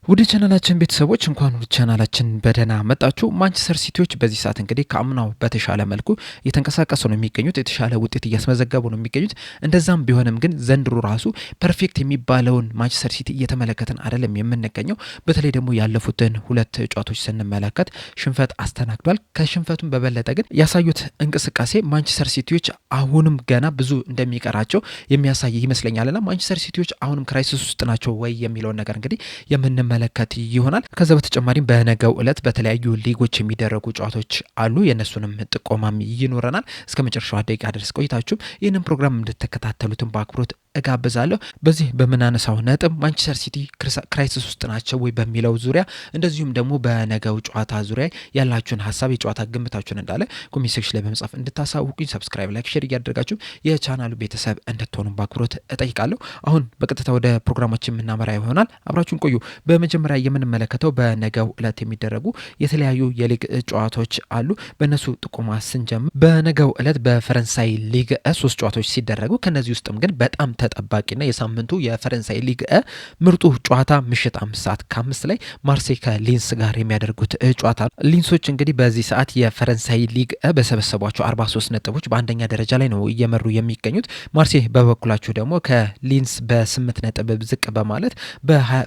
ወደ ቻናላችን ቤተሰቦች እንኳን ወደ ቻናላችን በደህና መጣችሁ። ማንቸስተር ሲቲዎች በዚህ ሰዓት እንግዲህ ከአምናው በተሻለ መልኩ እየተንቀሳቀሱ ነው የሚገኙት፣ የተሻለ ውጤት እያስመዘገቡ ነው የሚገኙት። እንደዛም ቢሆንም ግን ዘንድሮ ራሱ ፐርፌክት የሚባለውን ማንቸስተር ሲቲ እየተመለከትን አይደለም የምንገኘው። በተለይ ደግሞ ያለፉትን ሁለት ጨዋታዎች ስንመለከት ሽንፈት አስተናግዷል። ከሽንፈቱም በበለጠ ግን ያሳዩት እንቅስቃሴ ማንቸስተር ሲቲዎች አሁንም ገና ብዙ እንደሚቀራቸው የሚያሳይ ይመስለኛልና ማንቸስተር ሲቲዎች አሁንም ክራይሲስ ውስጥ ናቸው ወይ የሚለውን ነገር እንግዲህ የምንመለከት ይሆናል። ከዛ በተጨማሪም በነገው ዕለት በተለያዩ ሊጎች የሚደረጉ ጨዋታዎች አሉ። የእነሱንም ጥቆማም ይኖረናል። እስከ መጨረሻው ደቂቃ ድረስ ቆይታችሁም ይህንን ፕሮግራም እንድትከታተሉትን በአክብሮት እጋብዛለሁ። በዚህ በምናነሳው ነጥብ ማንቸስተር ሲቲ ክራይሲስ ውስጥ ናቸው ወይ በሚለው ዙሪያ እንደዚሁም ደግሞ በነገው ጨዋታ ዙሪያ ያላችሁን ሀሳብ የጨዋታ ግምታችሁን እንዳለ ኮሜንት ሴክሽን ላይ በመጻፍ እንድታሳውቁኝ ሰብስክራይብ፣ ላይክ፣ ሼር እያደረጋችሁ የቻናሉ ቤተሰብ እንድትሆኑ በአክብሮት እጠይቃለሁ። አሁን በቀጥታ ወደ ፕሮግራማችን የምናመራ ይሆናል። አብራችሁን ቆዩ። በመጀመሪያ የምንመለከተው በነገው ዕለት የሚደረጉ የተለያዩ የሊግ ጨዋታዎች አሉ። በእነሱ ጥቆማ ስንጀምር በነገው ዕለት በፈረንሳይ ሊግ 3 ጨዋታዎች ሲደረጉ ከነዚህ ውስጥም ግን በጣም ተጠባቂና የሳምንቱ የፈረንሳይ ሊግ ምርጡ ጨዋታ ምሽት 5:05 ላይ ማርሴይ ከሊንስ ጋር የሚያደርጉት ጨዋታ ነው። ሊንሶች እንግዲህ በዚህ ሰዓት የፈረንሳይ ሊግ በሰበሰቧቸው 43 ነጥቦች በአንደኛ ደረጃ ላይ ነው እየመሩ የሚገኙት። ማርሴይ በበኩላቸው ደግሞ ከሊንስ በ8 ነጥብ ዝቅ በማለት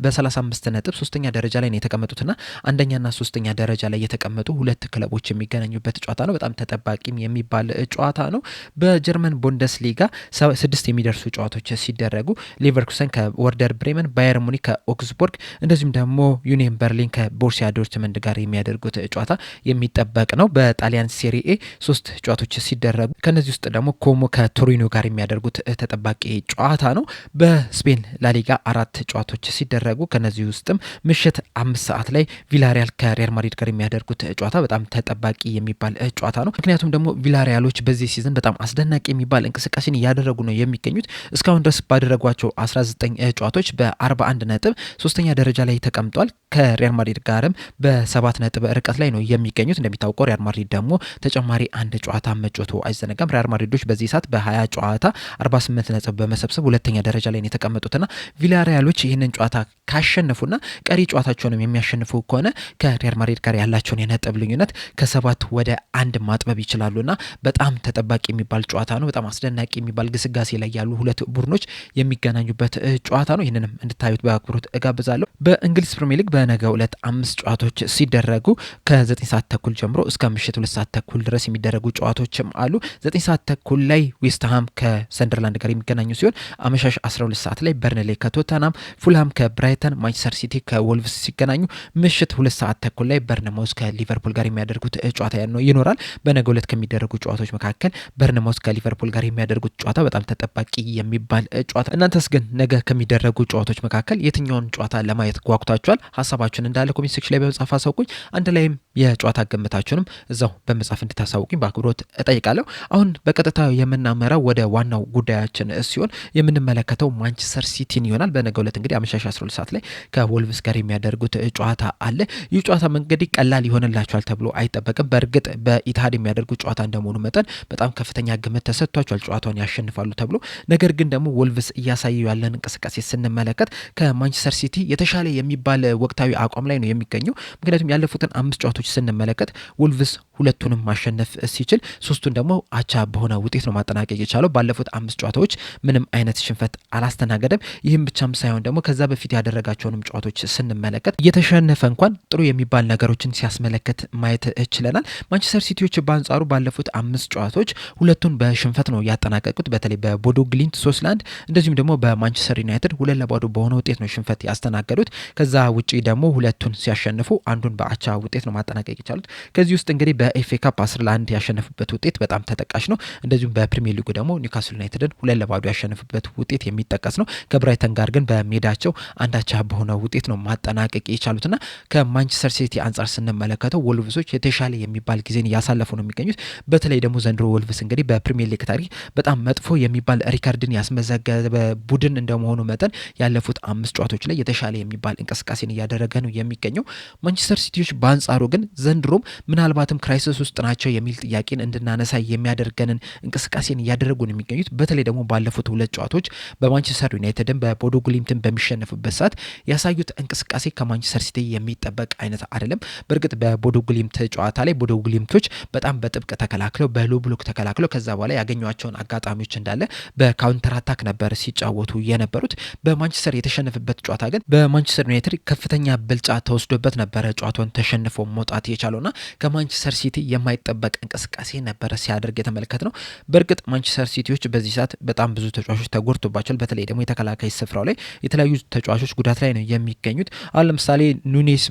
በ35 ነጥብ ሶስተኛ ደረጃ ላይ ነው የተቀመጡትና አንደኛና ሶስተኛ ደረጃ ላይ የተቀመጡ ሁለት ክለቦች የሚገናኙበት ጨዋታ ነው። በጣም ተጠባቂም የሚባል ጨዋታ ነው። በጀርመን ቡንደስሊጋ 6 የሚደርሱ ጨዋታዎች ሲደረጉ ሌቨርኩሰን ከወርደር ብሬመን፣ ባየር ሙኒክ ከኦግስቡርግ እንደዚሁም ደግሞ ዩኒየን በርሊን ከቦርሲያ ዶርትመንድ ጋር የሚያደርጉት ጨዋታ የሚጠበቅ ነው። በጣሊያን ሴሪኤ 3 ጨዋታዎች ሲደረጉ ከነዚህ ውስጥ ደግሞ ኮሞ ከቶሪኖ ጋር የሚያደርጉት ተጠባቂ ጨዋታ ነው። በስፔን ላሊጋ 4 ጨዋታዎች ሲደረጉ ከነዚህ ውስጥም ምሽት 5 ሰዓት ላይ ቪላሪያል ከሪያል ማድሪድ ጋር የሚያደርጉት ጨዋታ በጣም ተጠባቂ የሚባል ጨዋታ ነው። ምክንያቱም ደግሞ ቪላሪያሎች በዚህ ሲዝን በጣም አስደናቂ የሚባል እንቅስቃሴን እያደረጉ ነው የሚገኙት። እስካሁን ድረስ ባደረጓቸው 19 ጨዋታዎች በ41 ነጥብ ሶስተኛ ደረጃ ላይ ተቀምጧል። ከሪያል ማድሪድ ጋርም በ7 ነጥብ ርቀት ላይ ነው የሚገኙት። እንደሚታወቀው ሪያል ማድሪድ ደግሞ ተጨማሪ አንድ ጨዋታ መጫወቱ አይዘነጋም። ሪያል ማድሪዶች በዚህ ሰዓት በ20 ጨዋታ 48 ነጥብ በመሰብሰብ ሁለተኛ ደረጃ ላይ ነው የተቀመጡትና ቪላሪያሎች ይህንን ጨዋታ ካሸነፉና ቀሪ ጨዋታቸውንም የሚያሸንፉ ከሆነ ከሪያል ማድሪድ ጋር ያላቸውን የነጥብ ልዩነት ከ7 ወደ 1 ማጥበብ ይችላሉና በጣም ተጠባቂ የሚባል ጨዋታ ነው። በጣም አስደናቂ የሚባል ግስጋሴ ላይ ያሉ ሁለት ቡድኖች የሚገናኙበት ጨዋታ ነው። ይህንንም እንድታዩት በአክብሮት እጋብዛለሁ። በእንግሊዝ ፕሪሚየር ሊግ በነገው ዕለት 5 ጨዋታዎች ሲደረጉ ከ9 ሰዓት ተኩል ጀምሮ እስከ ምሽት 2 ሰዓት ተኩል ድረስ የሚደረጉ ጨዋታዎችም አሉ። 9 ሰዓት ተኩል ላይ ዌስትሃም ከሰንደርላንድ ጋር የሚገናኙ ሲሆን አመሻሽ 12 ሰዓት ላይ በርንሌ ከቶተናም፣ ፉልሃም ከብራይተን፣ ማንቸስተር ሲቲ ከወልቭስ ሲገናኙ ምሽት 2 ሰዓት ተኩል ላይ በርነማውዝ ከሊቨርፑል ጋር የሚያደርጉት ጨዋታ ይኖራል። በነገው ዕለት ከሚደረጉ ጨዋታዎች መካከል በርነማውዝ ከሊቨርፑል ጋር የሚያደርጉት ጨዋታ በጣም ተጠባቂ የሚባል ጨዋታ። እናንተስ ግን ነገ ከሚደረጉ ጨዋታዎች መካከል የትኛውን ጨዋታ ለማየት ጓጉታችኋል? ሀሳባችሁን እንዳለ ኮሜንት ሴክሽን ላይ በመጻፍ አሳውቁኝ። አንድ ላይም የጨዋታ ግምታችሁንም እዛው በመጻፍ እንድታሳውቁኝ በአክብሮት እጠይቃለሁ። አሁን በቀጥታ የምናመራው ወደ ዋናው ጉዳያችን ሲሆን የምንመለከተው ማንቸስተር ሲቲን ይሆናል። በነገው ዕለት እንግዲህ አመሻሽ 12 ሰዓት ላይ ከወልቭስ ጋር የሚያደርጉት ጨዋታ አለ። ይህ ጨዋታ እንግዲህ ቀላል ይሆንላቸዋል ተብሎ አይጠበቅም። በእርግጥ በኢትሃድ የሚያደርጉት ጨዋታ እንደመሆኑ መጠን በጣም ከፍተኛ ግምት ተሰጥቷቸዋል ጨዋታውን ያሸንፋሉ ተብሎ። ነገር ግን ደግሞ ወልቭስ እያሳየው ያለን እንቅስቃሴ ስንመለከት ከማንቸስተር ሲቲ የተሻለ የሚባል ወቅታዊ አቋም ላይ ነው የሚገኘው። ምክንያቱም ያለፉትን 5 ጨዋታዎች ስንመለከት ወልቭስ ሁለቱንም ማሸነፍ ሲችል 3ቱን ደግሞ አቻ በሆነ ውጤት ነው ማጠናቀቅ የቻለው። ባለፉት 5 ጨዋታዎች ምንም አይነት ሽንፈት አላስተናገደም። ይህም ብቻም ሳይሆን ደግሞ ከዛ በፊት ያደረጋቸውንም ጨዋታዎች ስንመለከት እየተሸነፈ እንኳን ጥሩ የሚባል ነገሮችን ሲያስመለክት ማየት ችለናል። ማንቸስተር ሲቲዎች በአንጻሩ ባለፉት 5 ጨዋታዎች ሁለቱን በሽንፈት ነው ያጠናቀቁት። በተለይ በቦዶ ግሊንት 3-1 እንደዚሁም ደግሞ በማንቸስተር ዩናይትድ 2-0 በሆነ ውጤት ነው ሽንፈት ያስተናገዱት። ከዛ ውጪ ደግሞ ሁለቱን ሲያሸንፉ አንዱን በአቻ ውጤት ነው ማጠናቀቅ የቻሉት። ከዚህ ውስጥ እንግዲህ በኤፍኤ ካፕ 10-1 ያሸነፉበት ውጤት በጣም ተጠቃሽ ነው። እንደዚሁም በፕሪሚየር ሊጉ ደግሞ ኒውካስል ዩናይትድን 2-0 ያሸነፉበት ውጤት የሚጠቀስ ነው። ከብራይተን ጋር ግን በሜዳቸው አንዳቻ በሆነ ውጤት ነው ማጠናቀቅ የቻሉትና ከማንቸስተር ሲቲ አንጻር ስንመለከተው ወልቭሶች የተሻለ የሚባል ጊዜን እያሳለፉ ነው የሚገኙት። በተለይ ደግሞ ዘንድሮ ወልቭስ እንግዲህ በፕሪሚየር ሊግ ታሪክ በጣም መጥፎ የሚባል ሪካርድን ያስመዘገበ ቡድን እንደመሆኑ መጠን ያለፉት 5 ጨዋታዎች ላይ የተሻለ የሚባል እንቅስቃሴን እያደረገ ነው የሚገኘው። ማንቸስተር ሲቲዎች በአንጻሩ ግን ዘንድሮም ምናልባትም ክራይሲስ ውስጥ ናቸው የሚል ጥያቄን እንድናነሳ የሚያደርገንን እንቅስቃሴን እያደረጉ ነው የሚገኙት። በተለይ ደግሞ ባለፉት 2 ጨዋታዎች በማንቸስተር ዩናይትድን በቦዶ ግሊምትን በሚሸነፉበት ሰዓት ያሳዩት እንቅስቃሴ ከማንቸስተር ሲቲ የሚጠበቅ አይነት አይደለም። በእርግጥ በቦዶ ግሊምት ጨዋታ ላይ ቦዶ ግሊምቶች በጣም በጥብቅ ተከላክለው በሎ ብሎክ ተከላክለው ከዛ በኋላ ያገኟቸውን አጋጣሚዎች እንዳለ በካውንተር አታክ ነበር ሲጫወቱ የነበሩት። በማንቸስተር የተሸነፈበት ጨዋታ ግን በማንቸስተር ዩናይትድ ከፍተኛ ብልጫ ተወስዶበት ነበረ ጨዋታውን ተሸንፎ መውጣት የቻለውና ከማንቸስተር ሲቲ የማይጠበቅ እንቅስቃሴ ነበረ ሲያደርግ የተመለከት ነው። በእርግጥ ማንቸስተር ሲቲዎች በዚህ ሰዓት በጣም ብዙ ተጫዋቾች ተጎድቶባቸዋል። በተለይ ደግሞ የተከላካይ ስፍራው ላይ የተለያዩ ተጫዋቾች ጉዳት ላይ ነው የሚገኙት። አሁን ለምሳሌ ኑኔስ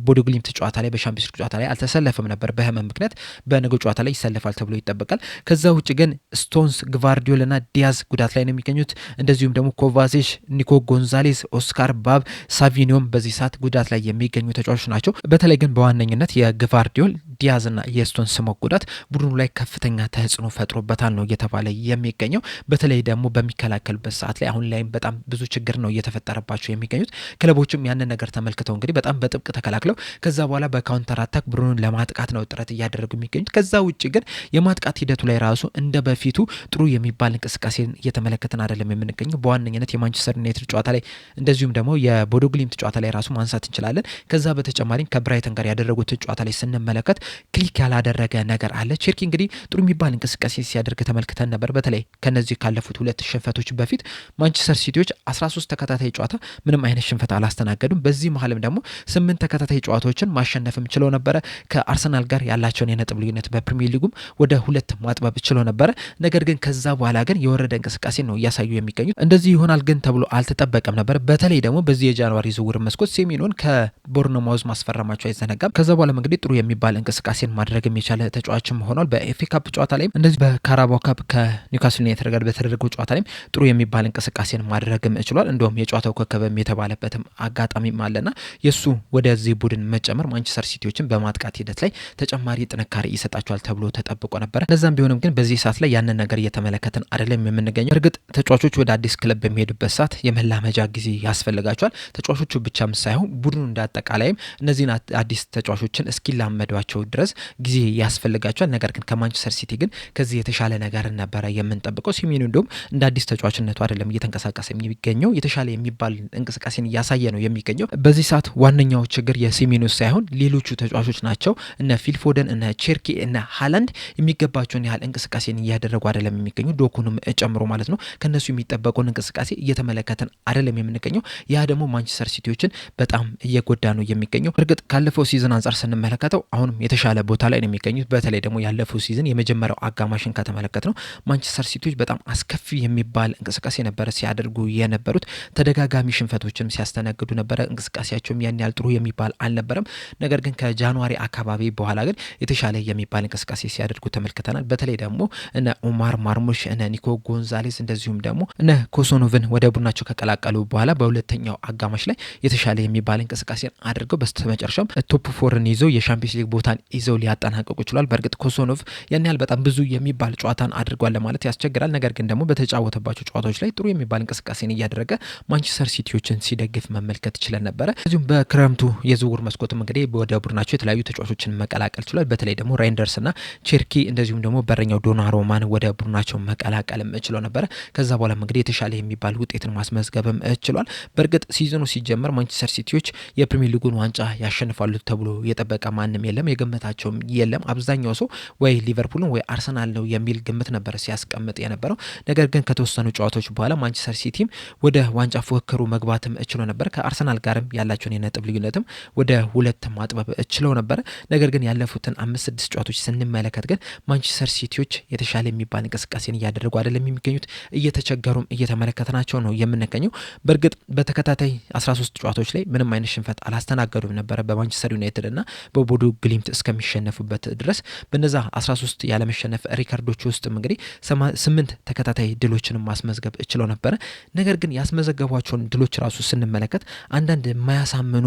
ቦዶ ግሊምት ጨዋታ ላይ በሻምፒዮንስ ሊግ ጨዋታ ላይ አልተሰለፈም ነበር በህመም ምክንያት። በነገው ጨዋታ ላይ ይሰለፋል ተብሎ ይጠበቃል። ከዛ ውጭ ግን ስቶንስ፣ ግቫርዲዮል እና ዲያዝ ጉዳት ላይ ነው የሚገኙት። እንደዚሁም ደግሞ ኮቫሲች፣ ኒኮ ጎንዛሌስ፣ ኦስካር ባብ፣ ሳቪኒዮም በዚህ ሰዓት ጉዳት ላይ የሚገኙ ተጫዋቾች ናቸው። በተለይ ግን በዋነኝነት የግቫርዲዮል ዲያዝ እና የስቶንስ መጎዳት ቡድኑ ላይ ከፍተኛ ተጽዕኖ ፈጥሮበታል ነው እየተባለ የሚገኘው። በተለይ ደግሞ በሚከላከሉበት ሰዓት ላይ አሁን ላይም በጣም ብዙ ችግር ነው እየተፈጠረባቸው የሚገኙት። ክለቦችም ያንን ነገር ተመልክተው እንግዲህ በጣም በጥብቅ ተከላክለው ከዛ በኋላ በካውንተር አታክ ቡድኑን ለማጥቃት ነው ጥረት እያደረጉ የሚገኙት። ከዛ ውጭ ግን የማጥቃት ሂደቱ ላይ ራሱ እንደ በፊቱ ጥሩ የሚባል እንቅስቃሴን እየተመለከትን አይደለም የምንገኘው። በዋነኝነት የማንቸስተር ዩናይትድ ጨዋታ ላይ እንደዚሁም ደግሞ የቦዶ ግሊምት ጨዋታ ላይ ራሱ ማንሳት እንችላለን። ከዛ በተጨማሪም ከብራይተን ጋር ያደረጉት ጨዋታ ላይ ስንመለከት ክሊክ ያላደረገ ነገር አለ። ቼርኪ እንግዲህ ጥሩ የሚባል እንቅስቃሴ ሲያደርግ ተመልክተን ነበር። በተለይ ከነዚህ ካለፉት 2 ሽንፈቶች በፊት ማንቸስተር ሲቲዎች 13 ተከታታይ ጨዋታ ምንም አይነት ሽንፈት አላስተናገዱም። በዚህ መሀልም ደግሞ 8 ተከታታይ ጨዋታዎችን ማሸነፍም ችለው ነበረ። ከአርሰናል ጋር ያላቸውን የነጥብ ልዩነት በፕሪሚየር ሊጉም ወደ 2 ማጥበብ ችለው ነበረ። ነገር ግን ከዛ በኋላ ግን የወረደ እንቅስቃሴ ነው እያሳዩ የሚገኙት። እንደዚህ ይሆናል ግን ተብሎ አልተጠበቀም ነበር። በተለይ ደግሞ በዚህ የጃንዋሪ ዝውውር መስኮት ሴሜንዮን ከቦርነማውዝ ማስፈረማቸው አይዘነጋም። ከዛ በኋላ እንግዲህ ጥሩ የሚባል እንቅስቃሴን ማድረግም የቻለ ተጫዋችም ሆኗል። በኤፍኤ ካፕ ጨዋታ ላይም እንደዚህ በካራባኦ ካፕ ከኒውካስል ዩናይትድ ጋር በተደረገው ጨዋታ ላይም ጥሩ የሚባል እንቅስቃሴን ማድረግም ችሏል። እንደውም የጨዋታው ኮከብም የተባለበትም አጋጣሚም አለና የሱ ወደዚህ ቡድን መጨመር ማንቸስተር ሲቲዎችን በማጥቃት ሂደት ላይ ተጨማሪ ጥንካሬ ይሰጣቸዋል ተብሎ ተጠብቆ ነበረ። እንደዛም ቢሆንም ግን በዚህ ሰዓት ላይ ያንን ነገር እየተመለከትን አይደለም የምንገኘው። እርግጥ ተጫዋቾች ወደ አዲስ ክለብ በሚሄዱበት ሰዓት የመላመጃ ጊዜ ያስፈልጋቸዋል። ተጫዋቾቹ ብቻም ሳይሆን ቡድኑ እንዳጠቃላይም እነዚህን አዲስ ተጫዋቾችን እስኪላመዷቸው ድረስ ጊዜ ያስፈልጋቸዋል። ነገር ግን ከማንቸስተር ሲቲ ግን ከዚህ የተሻለ ነገር ነበረ የምንጠብቀው። ሲሜንዮ እንደውም እንደ አዲስ ተጫዋችነቱ አይደለም እየተንቀሳቀሰ የሚገኘው፣ የተሻለ የሚባል እንቅስቃሴን እያሳየ ነው የሚገኘው። በዚህ ሰዓት ዋነኛው ችግር የሲሜንዮ ሳይሆን ሌሎቹ ተጫዋቾች ናቸው። እነ ፊልፎደን፣ እነ ቼርኪ፣ እነ ሃላንድ የሚገባቸውን ያህል እንቅስቃሴን እያደረጉ አይደለም የሚገኙ፣ ዶኩንም ጨምሮ ማለት ነው። ከነሱ የሚጠበቀውን እንቅስቃሴ እየተመለከተን አይደለም የምንገኘው። ያ ደግሞ ማንቸስተር ሲቲዎችን በጣም እየጎዳ ነው የሚገኘው። እርግጥ ካለፈው ሲዝን አንጻር ስንመለከተው አሁንም የተሻለ ቦታ ላይ ነው የሚገኙት። በተለይ ደግሞ ያለፈው ሲዝን የመጀመሪያው አጋማሽን ከተመለከት ነው ማንቸስተር ሲቲዎች በጣም አስከፊ የሚባል እንቅስቃሴ ነበረ ሲያደርጉ የነበሩት። ተደጋጋሚ ሽንፈቶችንም ሲያስተናግዱ ነበረ። እንቅስቃሴያቸውም ያን ያህል ጥሩ የሚባል አልነበረም። ነገር ግን ከጃንዋሪ አካባቢ በኋላ ግን የተሻለ የሚባል እንቅስቃሴ ሲያደርጉ ተመልክተናል። በተለይ ደግሞ እነ ኦማር ማርሙሽ፣ እነ ኒኮ ጎንዛሌስ እንደዚሁም ደግሞ እነ ኮሶኖቭን ወደ ቡድናቸው ከቀላቀሉ በኋላ በሁለተኛው አጋማሽ ላይ የተሻለ የሚባል እንቅስቃሴን አድርገው በስተመጨረሻም ቶፕ ፎርን ይዘው የሻምፒዮንስ ሊግ ቦታን ይዘው ሊያጠናቀቁ ችሏል። በእርግጥ ኮሶኖቭ ያን ያህል በጣም ብዙ የሚባል ጨዋታን አድርጓል ለማለት ያስቸግራል። ነገር ግን ደግሞ በተጫወተባቸው ጨዋታዎች ላይ ጥሩ የሚባል እንቅስቃሴን እያደረገ ማንቸስተር ሲቲዎችን ሲደግፍ መመልከት ችለን ነበረ። እዚሁም በክረምቱ የዝውውር መስኮትም እንግዲህ ወደ ቡድናቸው የተለያዩ ተጫዋቾችን መቀላቀል ችሏል። በተለይ ደግሞ ራይንደርስና ቼርኪ እንደዚሁም ደግሞ በረኛው ዶናሩማን ወደ ቡድናቸው መቀላቀልም ችለው ነበረ። ከዛ በኋላም እንግዲህ የተሻለ የሚባል ውጤትን ማስመዝገብም ችሏል። በእርግጥ ሲዝኑ ሲጀመር ማንቸስተር ሲቲዎች የፕሪሚየር ሊጉን ዋንጫ ያሸንፋሉ ተብሎ የጠበቀ ማንም የለም፣ የገመታቸውም የለም። አብዛኛው ሰው ወይ ሊቨርፑልን ወይ አርሰናል ነው የሚል ግምት ነበር ሲያስቀምጥ የነበረው። ነገር ግን ከተወሰኑ ጨዋታዎች በኋላ ማንቸስተር ሲቲም ወደ ዋንጫ ፉክክሩ መግባትም ችሎ ነበር። ከአርሰናል ጋርም ያላቸውን የነጥብ ልዩነትም ወደ 2 ማጥበብ ችለው ነበር። ነገር ግን ያለፉትን 5-6 ጨዋታዎች ስንመለከት ግን ማንቸስተር ሲቲዎች የተሻለ የሚባል እንቅስቃሴን እያደረጉ አይደለም የሚገኙት፣ እየተቸገሩም እየተመለከትናቸው ነው የምንገኘው። በእርግጥ በተከታታይ 13 ጨዋታዎች ላይ ምንም አይነት ሽንፈት አላስተናገዱም ነበረ በማንቸስተር ዩናይትድ እና በቦዶ ግሊምት እስከሚሸነፉበት ድረስ። በነዛ 13 ያለመሸነፍ ሪካርዶች ውስጥም እንግዲህ 8 ተከታታይ ድሎችን ማስመዝገብ ችለው ነበረ። ነገር ግን ያስመዘገቧቸውን ድሎች ራሱ ስንመለከት አንዳንድ የማያሳምኑ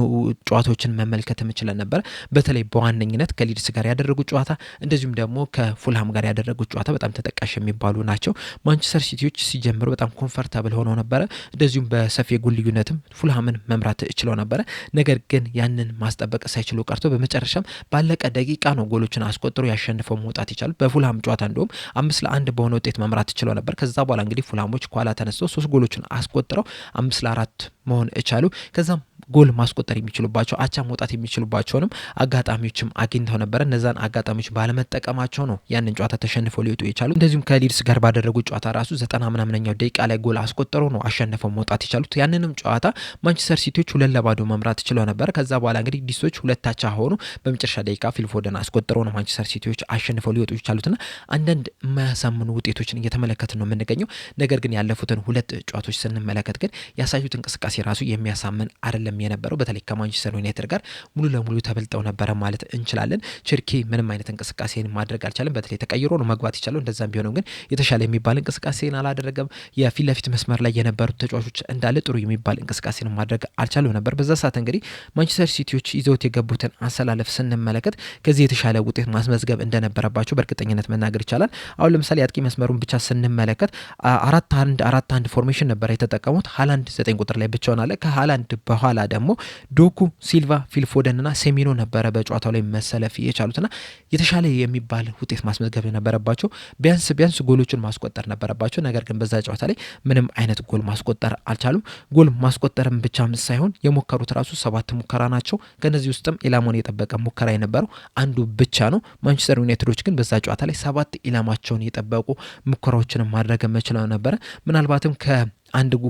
ጨዋታዎችን መመልከት እንችላለን ነበር። በተለይ በዋነኝነት ከሊድስ ጋር ያደረጉት ጨዋታ እንደዚሁም ደግሞ ከፉልሃም ጋር ያደረጉት ጨዋታ በጣም ተጠቃሽ የሚባሉ ናቸው። ማንቸስተር ሲቲዎች ሲጀምሩ በጣም ኮምፈርታብል ሆነው ነበረ። እንደዚሁም በሰፊ የጎል ልዩነትም ፉልሃምን መምራት ችለው ነበረ። ነገር ግን ያንን ማስጠበቅ ሳይችሉ ቀርቶ በመጨረሻም ባለቀ ደቂቃ ነው ጎሎችን አስቆጥሮ ያሸንፈው መውጣት ይቻላል። በፉልሃም ጨዋታ እንደውም 5-1 በሆነ ውጤት መምራት ችለው ነበር። ከዛ በኋላ እንግዲህ ፉልሃሞች ከኋላ ተነስተው 3 ጎሎችን አስቆጥረው 5-4 መሆን እቻሉ። ከዛም ጎል ማስቆጠር የሚችሉባቸው አቻ መውጣት የሚችሉባቸውንም አጋጣሚዎችም አግኝተው ነበር። እነዛን አጋጣሚዎች ባለመጠቀማቸው ነው ያንን ጨዋታ ተሸንፈው ሊወጡ የቻሉ። እንደዚሁም ከሊድስ ጋር ባደረጉት ጨዋታ ራሱ 90 ምናምነኛው ደቂቃ ላይ ጎል አስቆጠረው ነው አሸንፈው መውጣት የቻሉት። ያንንም ጨዋታ ማንቸስተር ሲቲዎች 2-0 መምራት ችለው ነበር። ከዛ በኋላ እንግዲህ ሊድሶች 2 አቻ ሆኑ። በመጨረሻ ደቂቃ ፊል ፎደን አስቆጠረው ነው ማንቸስተር ሲቲዎች አሸንፈው ሊወጡ የቻሉትና አንዳንድ የማያሳምኑ ውጤቶችን እየተመለከትን ነው የምንገኘው። ነገር ግን ያለፉትን 2 ጨዋታዎች ስንመለከት ግን ያሳዩት እንቅስቃሴ ራሱ የሚያሳምን አይደለም የነበረው። በተለይ ከማንቸስተር ዩናይትድ ጋር ሙሉ ለሙሉ ተበልጠው ነበረ ማለት እንችላለን። ቸርኪ ምንም አይነት እንቅስቃሴን ማድረግ አልቻለም። በተለይ ተቀይሮ ነው መግባት ይቻለው። እንደዛም ቢሆንም ግን የተሻለ የሚባል እንቅስቃሴን አላደረገም። የፊት ለፊት መስመር ላይ የነበሩት ተጫዋቾች እንዳለ ጥሩ የሚባል እንቅስቃሴን ማድረግ አልቻሉ ነበር። በዛ ሰዓት እንግዲህ ማንቸስተር ሲቲዎች ይዘውት የገቡትን አሰላለፍ ስንመለከት ከዚህ የተሻለ ውጤት ማስመዝገብ እንደነበረባቸው በእርግጠኝነት መናገር ይቻላል። አሁን ለምሳሌ አጥቂ መስመሩን ብቻ ስንመለከት 4-1-4-1 ፎርሜሽን ነበር የተጠቀሙት። ሃላንድ 9 ቁጥር ላይ ብቻውን አለ። ከሃላንድ በኋላ ደግሞ ዶኩ፣ ሲልቫ፣ ፊልፎደንና ሴሚኖ ነበረ በጨዋታው ላይ መሰለፍ የቻሉትና የተሻለ የሚባል ውጤት ማስመዝገብ ነበረባቸው። ቢያንስ ጎሎችን ማስቆጠር ነበረባቸው። ነገር ግን በዛ ጨዋታ ላይ ምንም አይነት ጎል ማስቆጠር አልቻሉም። ጎል ማስቆጠርም ብቻም ሳይሆን የሞከሩት ራሱ 7 ሙከራ ናቸው። ከነዚህ ውስጥም ኢላማውን የጠበቀ ሙከራ የነበረው አንዱ ብቻ ነው። ማንቸስተር ዩናይትዶች ግን በዛ ጨዋታ ላይ 7 ኢላማቸውን የጠበቁ ሙከራዎችን ማድረግ መችለው ነበረ። ምናልባትም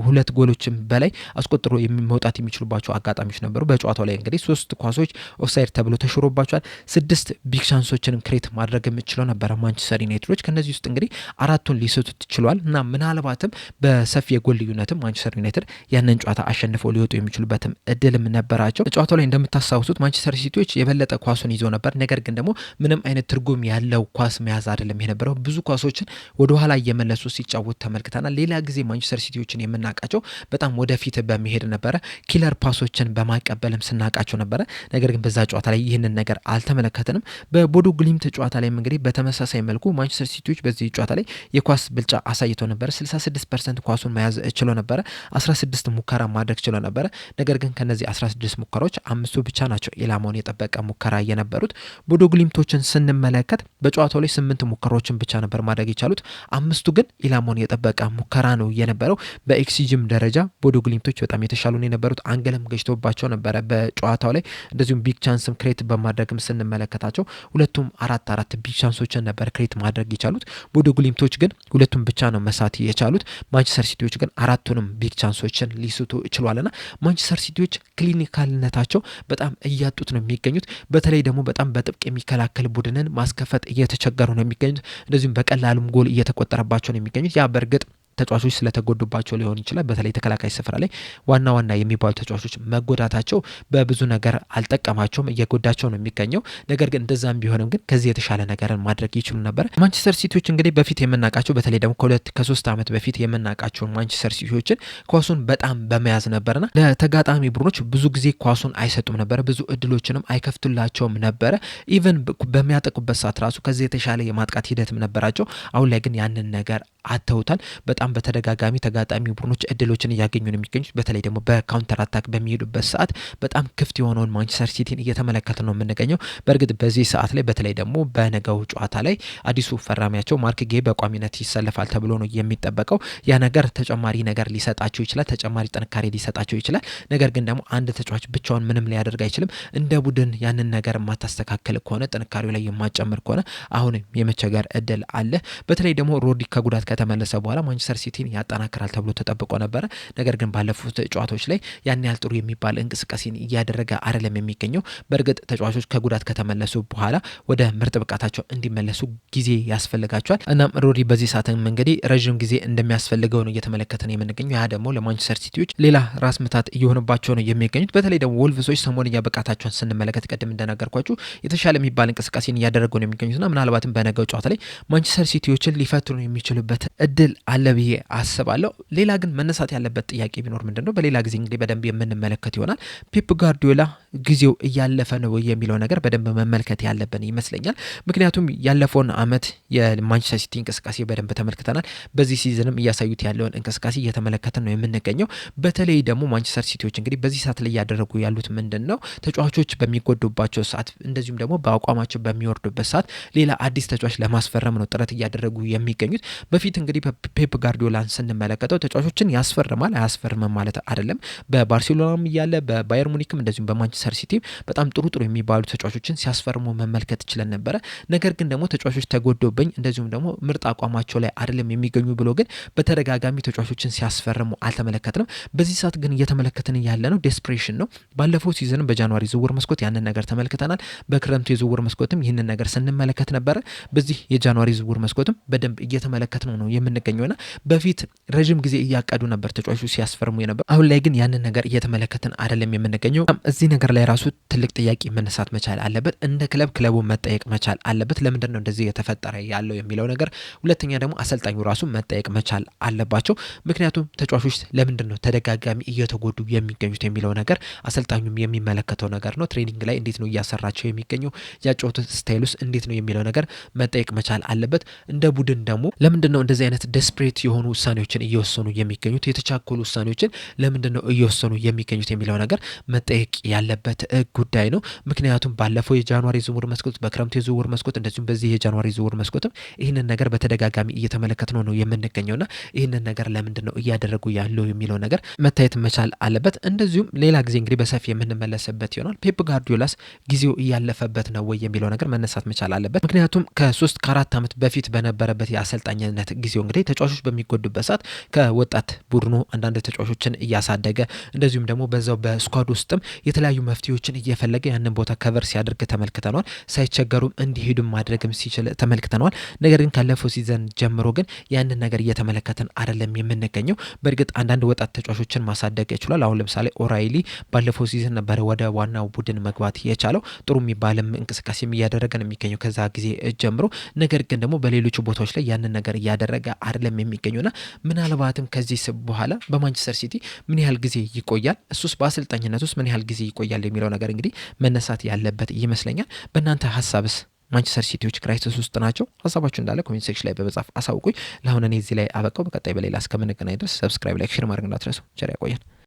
ሁለት ጎሎችን በላይ አስቆጥሮ መውጣት የሚችሉባቸው አጋጣሚዎች ነበሩ። በጨዋታው ላይ እንግዲህ 3 ኳሶች ኦፍሳይድ ተብሎ ተሽሮባቸዋል። 6 ቢግ ቻንሶችንም ክሬት ማድረግ የሚችለው ነበረ ማንቸስተር ዩናይትዶች። ከነዚህ ውስጥ እንግዲህ 4ቱን ሊስቱት ችሏል እና ምናልባትም በሰፊ የጎል ልዩነትም ማንቸስተር ዩናይትድ ያንን ጨዋታ አሸንፈው ሊወጡ የሚችሉበትም እድልም ነበራቸው። ጨዋታው ላይ እንደምታስታውሱት ማንቸስተር ሲቲዎች የበለጠ ኳሱን ይዘው ነበር። ነገር ግን ደግሞ ምንም አይነት ትርጉም ያለው ኳስ መያዝ አይደለም የነበረው። ብዙ ኳሶችን ወደ ኋላ እየመለሱ ሲጫወት ተመልክተናል። ሌላ ጊዜ ማንቸስተር ሲቲዎች የምናቃቸው በጣም ወደፊት በመሄድ ነበረ። ኪለር ፓሶችን በማቀበልም ስናቃቸው ነበረ። ነገር ግን በዛ ጨዋታ ላይ ይህንን ነገር አልተመለከተንም። በቦዶ ግሊምት ጨዋታ ላይ እንግዲህ በተመሳሳይ መልኩ ማንቸስተር ሲቲዎች በዚህ ጨዋታ ላይ የኳስ ብልጫ አሳይተው ነበረ። 66% ኳሱን መያዝ ችሎ ነበረ። 16 ሙከራ ማድረግ ችሎ ነበረ። ነገር ግን ከነዚህ 16 ሙከራዎች 5ቱ ብቻ ናቸው ኢላማውን የጠበቀ ሙከራ የነበሩት። ቦዶ ግሊምቶችን ስንመለከት በጨዋታው ላይ 8 ሙከራዎችን ብቻ ነበር ማድረግ የቻሉት። 5ቱ ግን ኢላማውን የጠበቀ ሙከራ ነው የነበረው። በኤክሲጂም ደረጃ ቦዶ ግሊምቶች በጣም የተሻሉ ነው የነበሩት። አንገለም ገጭቶባቸው ነበረ በጨዋታው ላይ። እንደዚሁም ቢግ ቻንስም ክሬት በማድረግም ስንመለከታቸው ሁለቱም 4 ቢግ ቻንሶችን ነበር ክሬት ማድረግ የቻሉት። ቦዶ ግሊምቶች ግን ሁለቱም ብቻ ነው መሳት የቻሉት። ማንቸስተር ሲቲዎች ግን 4ቱንም ቢግ ቻንሶችን ሊስቱ ችሏልና ማንቸስተር ሲቲዎች ክሊኒካልነታቸው በጣም እያጡት ነው የሚገኙት። በተለይ ደግሞ በጣም በጥብቅ የሚከላከል ቡድንን ማስከፈት እየተቸገሩ ነው የሚገኙት። እንደዚሁም በቀላሉም ጎል እየተቆጠረባቸው ነው የሚገኙት። ያ በእርግጥ ተጫዋቾች ስለተጎዱባቸው ሊሆን ይችላል። በተለይ ተከላካይ ስፍራ ላይ ዋና የሚባሉ ተጫዋቾች መጎዳታቸው በብዙ ነገር አልጠቀማቸውም፣ እየጎዳቸው ነው የሚገኘው። ነገር ግን እንደዛም ቢሆንም ግን ከዚህ የተሻለ ነገርን ማድረግ ይችሉ ነበር። ማንቸስተር ሲቲዎች እንግዲህ በፊት የምናውቃቸው በተለይ ደግሞ ከ2-3 ዓመት በፊት የምናውቃቸውን ማንቸስተር ሲቲዎችን ኳሱን በጣም በመያዝ ነበርና ለተጋጣሚ ቡድኖች ብዙ ጊዜ ኳሱን አይሰጡም ነበር፣ ብዙ እድሎችንም አይከፍቱላቸውም ነበረ። ኢቨን በሚያጠቁበት ሰዓት ራሱ ከዚህ የተሻለ የማጥቃት ሂደትም ነበራቸው። አሁን ላይ ግን ያንን ነገር አተውታል። በጣም በተደጋጋሚ ተጋጣሚ ቡድኖች እድሎችን እያገኙ ነው የሚገኙት። በተለይ ደግሞ በካውንተር አታክ በሚሄዱበት ሰዓት በጣም ክፍት የሆነውን ማንቸስተር ሲቲን እየተመለከተ ነው የምንገኘው። በእርግጥ በዚህ ሰዓት ላይ በተለይ ደግሞ በነገው ጨዋታ ላይ አዲሱ ፈራሚያቸው ማርክ ጌ በቋሚነት ይሰለፋል ተብሎ ነው የሚጠበቀው። ያ ነገር ተጨማሪ ነገር ሊሰጣቸው ይችላል፣ ተጨማሪ ጥንካሬ ሊሰጣቸው ይችላል። ነገር ግን ደግሞ አንድ ተጫዋች ብቻውን ምንም ሊያደርግ አይችልም። እንደ ቡድን ያንን ነገር የማታስተካከል ከሆነ ጥንካሬው ላይ የማጨምር ከሆነ አሁንም የመቸገር እድል አለ። በተለይ ደግሞ ሮድሪ ከጉዳት ከተመለሰ በኋላ ማንቸስተር ሲቲን ያጠናክራል ተብሎ ተጠብቆ ነበረ። ነገር ግን ባለፉት ጨዋታዎች ላይ ያን ያህል ጥሩ የሚባል እንቅስቃሴን እያደረገ አይደለም የሚገኘው። በእርግጥ ተጫዋቾች ከጉዳት ከተመለሱ በኋላ ወደ ምርጥ ብቃታቸው እንዲመለሱ ጊዜ ያስፈልጋቸዋል። እናም ሮድሪ በዚህ ሰዓትም እንግዲህ ረዥም ጊዜ እንደሚያስፈልገው ነው እየተመለከተን የምንገኘው። ያ ደግሞ ለማንቸስተር ሲቲዎች ሌላ ራስ ምታት እየሆነባቸው ነው የሚገኙት። በተለይ ደግሞ ወልቭሶች ሰሞኑኛ ብቃታቸውን ስንመለከት ቀደም እንደነገርኳችሁ የተሻለ የሚባል እንቅስቃሴን እያደረጉ ነው የሚገኙትና ምናልባትም በነገው ጨዋታ ላይ ማንቸስተር ሲቲዎችን ሊፈትኑ የሚችሉበት እድል አለ ብዬ አስባለሁ። ሌላ ግን መነሳት ያለበት ጥያቄ ቢኖር ምንድነው፣ በሌላ ጊዜ እንግዲህ በደንብ የምንመለከት ይሆናል። ፔፕ ጋርዲዮላ ጊዜው እያለፈ ነው የሚለው ነገር በደንብ መመልከት ያለብን ይመስለኛል። ምክንያቱም ያለፈውን አመት የማንቸስተር ሲቲ እንቅስቃሴ በደንብ ተመልክተናል። በዚህ ሲዝንም እያሳዩት ያለውን እንቅስቃሴ እየተመለከትን ነው የምንገኘው። በተለይ ደግሞ ማንቸስተር ሲቲዎች እንግዲህ በዚህ ሰዓት ላይ እያደረጉ ያሉት ምንድን ነው? ተጫዋቾች በሚጎዱባቸው ሰዓት እንደዚሁም ደግሞ በአቋማቸው በሚወርዱበት ሰዓት ሌላ አዲስ ተጫዋች ለማስፈረም ነው ጥረት እያደረጉ የሚገኙት። በፊት እንግዲህ ፔፕ ጋርዲዮላን ስንመለከተው ተጫዋቾችን ያስፈርማል አያስፈርምም ማለት አይደለም። በባርሴሎናም እያለ በባየር ሙኒክም እንደዚሁም በማንቸስተር ሲቲ በጣም ጥሩ የሚባሉ ተጫዋቾችን ሲያስፈርሙ መመልከት ችለን ነበረ። ነገር ግን ደግሞ ተጫዋቾች ተጎዶብኝ እንደዚሁም ደግሞ ምርጥ አቋማቸው ላይ አይደለም የሚገኙ ብሎ ግን በተደጋጋሚ ተጫዋቾችን ሲያስፈርሙ አልተመለከትንም። በዚህ ሰዓት ግን እየተመለከትን ያለ ነው ዴስፕሬሽን ነው። ባለፈው ሲዝን በጃንዋሪ ዝውውር መስኮት ያንን ነገር ተመልክተናል። በክረምቱ የዝውውር መስኮትም ይህንን ነገር ስንመለከት ነበረ። በዚህ የጃንዋሪ ዝውውር መስኮትም በደንብ እየተመለከትነው ነው የምንገኘውና በፊት ረጅም ጊዜ እያቀዱ ነበር ተጫዋቾች ሲያስፈርሙ የነበር። አሁን ላይ ግን ያንን ነገር እየተመለከትን አይደለም የምንገኘው። እዚህ ነገር ላይ ራሱ ትልቅ ጥያቄ መነሳት መቻል አለበት። እንደ ክለቡ መጠየቅ መቻል አለበት። ለምንድን ነው እንደዚህ የተፈጠረ ያለው የሚለው ነገር። ሁለተኛ ደግሞ አሰልጣኙ ራሱ መጠየቅ መቻል አለባቸው። ምክንያቱም ተጫዋቾች ለምንድን ነው ተደጋጋሚ እየተጎዱ የሚገኙት የሚለው ነገር አሰልጣኙም የሚመለከተው ነገር ነው። ትሬኒንግ ላይ እንዴት ነው እያሰራቸው የሚገኘው፣ ያጨዋወት ስታይሉስ እንዴት ነው የሚለው ነገር መጠየቅ መቻል አለበት። እንደ ቡድን ደግሞ ለምንድን ነው እንደዚህ አይነት ዴስፕሬት የሆኑ ውሳኔዎችን እየወሰኑ የሚገኙት፣ የተቻኮሉ ውሳኔዎችን ለምንድን ነው እየወሰኑ የሚገኙት የሚለው ነገር መጠየቅ ያለበት ጉዳይ ነው። ምክንያቱም ባለፈው የጃንዋሪ ዝውውር መስኮት፣ በክረምቱ የዝውውር መስኮት እንደዚሁም በዚህ የጃንዋሪ ዝውውር መስኮትም ይህንን ነገር በተደጋጋሚ እየተመለከትነው ነው የምንገኘውና ይህንን ነገር ለምንድን ነው እያደረጉ ያለው የሚለው ነገር መታየት መቻል አለበት። እንደዚሁም ሌላ ጊዜ እንግዲህ በሰፊ የምንመለስበት ይሆናል። ፔፕ ጋርዲዮላስ ጊዜው እያለፈበት ነው ወይ የሚለው ነገር መነሳት መቻል አለበት። ምክንያቱም ከ3-4 ዓመት በፊት በነበረበት የአሰልጣኝነት ጊዜው እንግዲህ ተጫዋቾች በሚጎዱበት ሰዓት ከወጣት ቡድኑ አንዳንድ ተጫዋቾችን እያሳደገ እንደዚሁም ደግሞ በዛው በስኳድ ውስጥም የተለያዩ መፍትሄዎችን እየፈለገ ያንን ቦታ ከቨር ሲያደርግ ተመልክተናል። ሳይቸገሩም እንዲሄዱም ማድረግም ሲችል ተመልክተናል። ነገር ግን ካለፈው ሲዘን ጀምሮ ግን ያንን ነገር እየተመለከተን አይደለም የምንገኘው። በእርግጥ አንዳንድ ወጣት ተጫዋቾችን ማሳደግ ይችላል። አሁን ለምሳሌ ኦራይሊ ባለፈው ሲዘን ነበረ ወደ ዋናው ቡድን መግባት የቻለው። ጥሩ የሚባልም እንቅስቃሴም እያደረገ ነው የሚገኘው ከዛ ጊዜ ጀምሮ። ነገር ግን ደግሞ በሌሎቹ ቦታዎች ላይ ያንን ነገር እያደረገ አይደለም የሚገኘውና ምናልባትም ከዚህ በኋላ በማንቸስተር ሲቲ ምን ያህል ጊዜ ይቆያል፣ እሱስ በአሰልጣኝነት ውስጥ ምን ያህል ጊዜ ይቆያል የሚለው ነገር እንግዲህ መነሳት ያለበት ይመስለኛል። በእናንተ ሀሳብስ ማንቸስተር ሲቲዎች ክራይሲስ ውስጥ ናቸው? ሀሳባችሁ እንዳለ ኮሜንት ሴክሽን ላይ በመጻፍ አሳውቁኝ። ለአሁን እኔ እዚህ ላይ አበቃው። በቀጣይ በሌላ እስከምንገናኝ ድረስ ሰብስክራይብ፣ ላይክ፣ ሼር ማድረግ እንዳትረሱ። ቸር ያቆየን።